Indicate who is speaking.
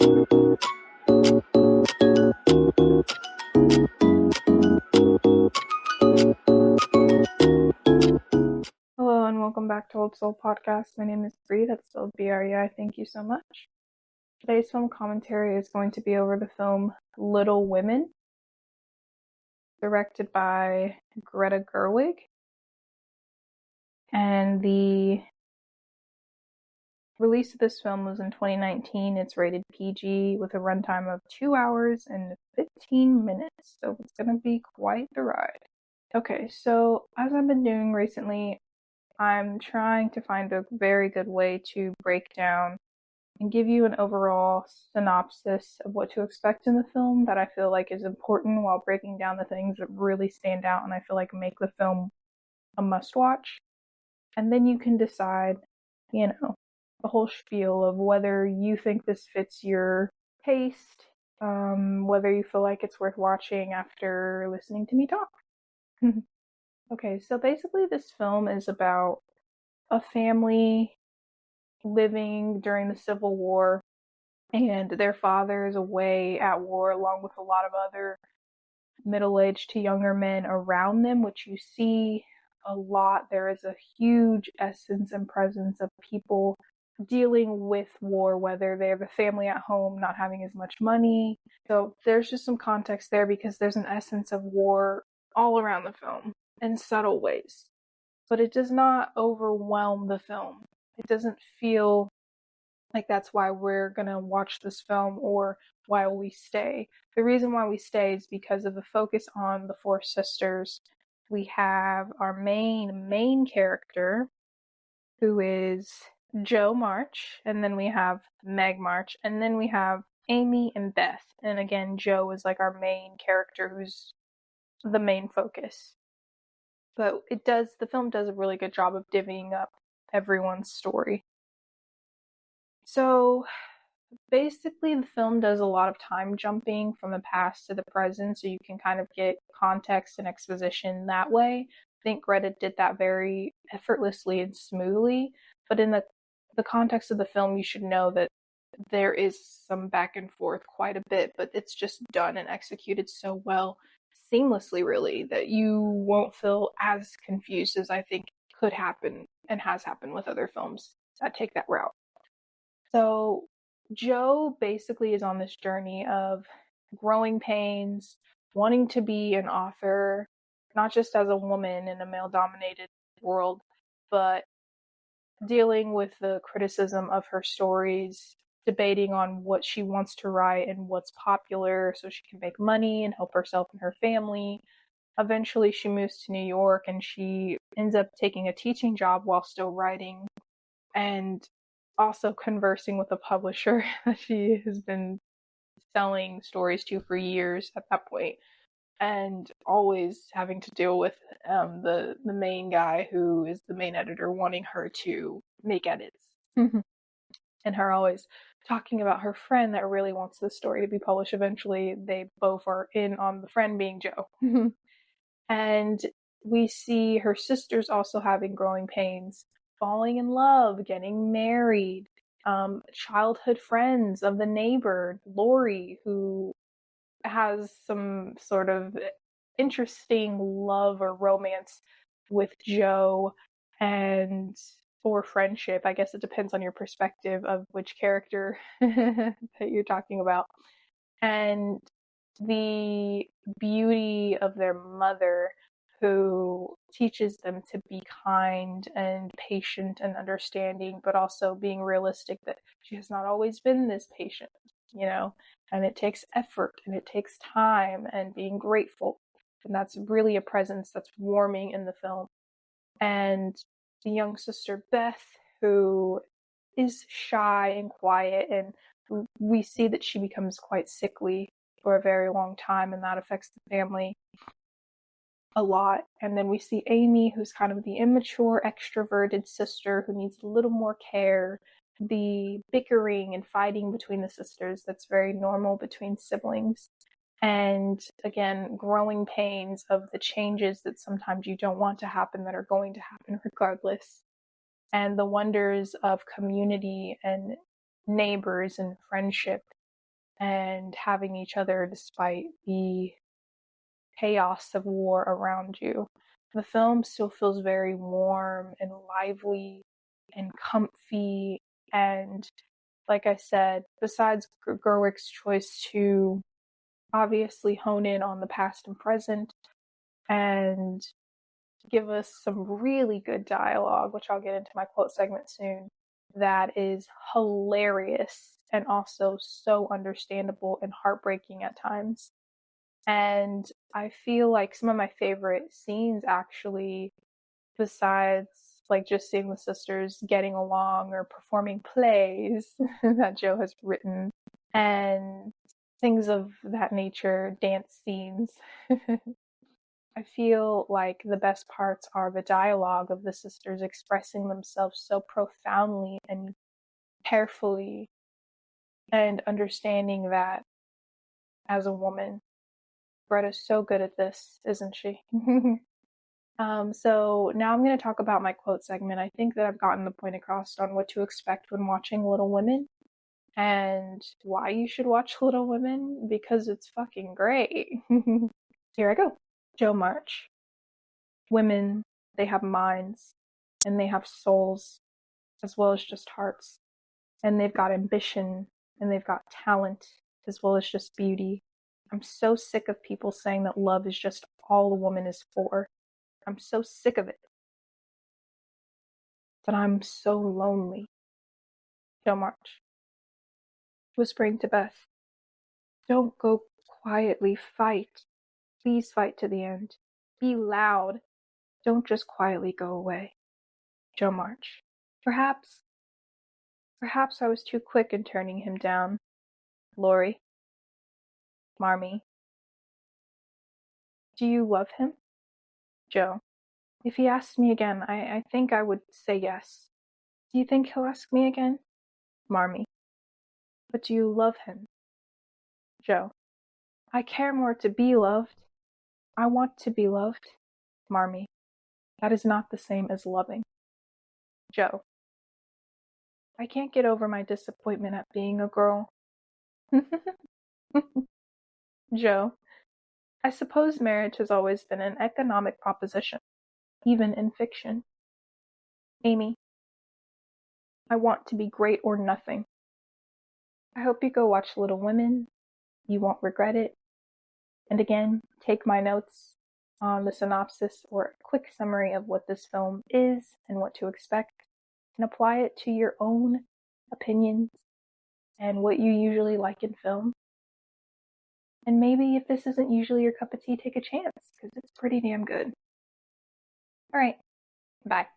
Speaker 1: Hello and welcome back to Old Soul Podcast. My name is Bree, that's spelled B-R-E-I. Thank you so much. Today's film commentary is going to be over the film Little Women, directed by Greta Gerwig. And the release of this film was in 2019. It's rated PG with a runtime of 2 hours and 15 minutes, so it's going to be quite the ride. Okay, so as I've been doing recently, I'm trying to find a very good way to break down and give you an overall synopsis of what to expect in the film that I feel like is important while breaking down the things that really stand out and I feel like make the film a must-watch. And then you can decide, the whole spiel of whether you think this fits your taste, whether you feel like it's worth watching after listening to me talk. Okay, so basically this film is about a family living during the Civil War, and their father is away at war along with a lot of other middle-aged to younger men around them, which you see a lot. There is a huge essence and presence of people dealing with war, whether they have a family at home not having as much money. So there's just some context there because there's an essence of war all around the film in subtle ways. But it does not overwhelm the film. It doesn't feel like that's why we're gonna watch this film or why we stay. The reason why we stay is because of the focus on the four sisters. We have our main character, who is Jo March, and then we have Meg March, and then we have Amy and Beth. And again, Jo is like our main character who's the main focus. But the film does a really good job of divvying up everyone's story. So basically the film does a lot of time jumping from the past to the present, so you can kind of get context and exposition that way. I think Greta did that very effortlessly and smoothly, but in the context of the film, you should know that there is some back and forth quite a bit, but it's just done and executed so well, seamlessly really, that you won't feel as confused as I think could happen and has happened with other films that take that route. So Jo basically is on this journey of growing pains, wanting to be an author, not just as a woman in a male-dominated world, but dealing with the criticism of her stories, debating on what she wants to write and what's popular so she can make money and help herself and her family. Eventually, she moves to New York and she ends up taking a teaching job while still writing, and also conversing with a publisher that she has been selling stories to for years at that point, and always having to deal with the main guy who is the main editor wanting her to make edits. And her always talking about her friend that really wants the story to be published eventually. They both are in on the friend being Jo. And we see her sisters also having growing pains, falling in love, getting married, childhood friends of the neighbor, Lori, who has some sort of interesting love or romance with Jo, and or friendship. I guess it depends on your perspective of which character that you're talking about. And the beauty of their mother, who teaches them to be kind and patient and understanding, but also being realistic that she has not always been this patient, and it takes effort and it takes time and being grateful. And that's really a presence that's warming in the film. And the young sister Beth, who is shy and quiet, and we see that she becomes quite sickly for a very long time, and that affects the family a lot. And then we see Amy, who's kind of the immature, extroverted sister who needs a little more care. The bickering and fighting between the sisters, that's very normal between siblings. And again, growing pains of the changes that sometimes you don't want to happen that are going to happen regardless. And the wonders of community and neighbors and friendship and having each other despite the chaos of war around you. The film still feels very warm and lively and comfy. And like I said, besides Gerwig's choice to obviously hone in on the past and present and give us some really good dialogue, which I'll get into my quote segment soon, that is hilarious and also so understandable and heartbreaking at times. And I feel like some of my favorite scenes actually, besides like just seeing the sisters getting along or performing plays that Joe has written and things of that nature, dance scenes. I feel like the best parts are the dialogue of the sisters expressing themselves so profoundly and carefully, and understanding that as a woman, Greta's so good at this, isn't she? So now I'm going to talk about my quote segment. I think that I've gotten the point across on what to expect when watching Little Women and why you should watch Little Women, because it's fucking great. Here I go. Jo March. Women, they have minds and they have souls as well as just hearts. And they've got ambition and they've got talent as well as just beauty. I'm so sick of people saying that love is just all a woman is for. I'm so sick of it. But I'm so lonely. Jo March. Whispering to Beth. Don't go quietly. Fight. Please fight to the end. Be loud. Don't just quietly go away. Jo March. Perhaps I was too quick in turning him down. Lori. Marmee. Do you love him? Jo. If he asked me again, I think I would say yes. Do you think he'll ask me again? Marmee. But do you love him? Jo. I care more to be loved. I want to be loved. Marmee. That is not the same as loving. Jo. I can't get over my disappointment at being a girl. Jo. I suppose marriage has always been an economic proposition, even in fiction. Amy. I want to be great or nothing. I hope you go watch Little Women. You won't regret it. And again, take my notes on the synopsis or a quick summary of what this film is and what to expect, and apply it to your own opinions and what you usually like in film. And maybe if this isn't usually your cup of tea, take a chance, because it's pretty damn good. Alright, bye.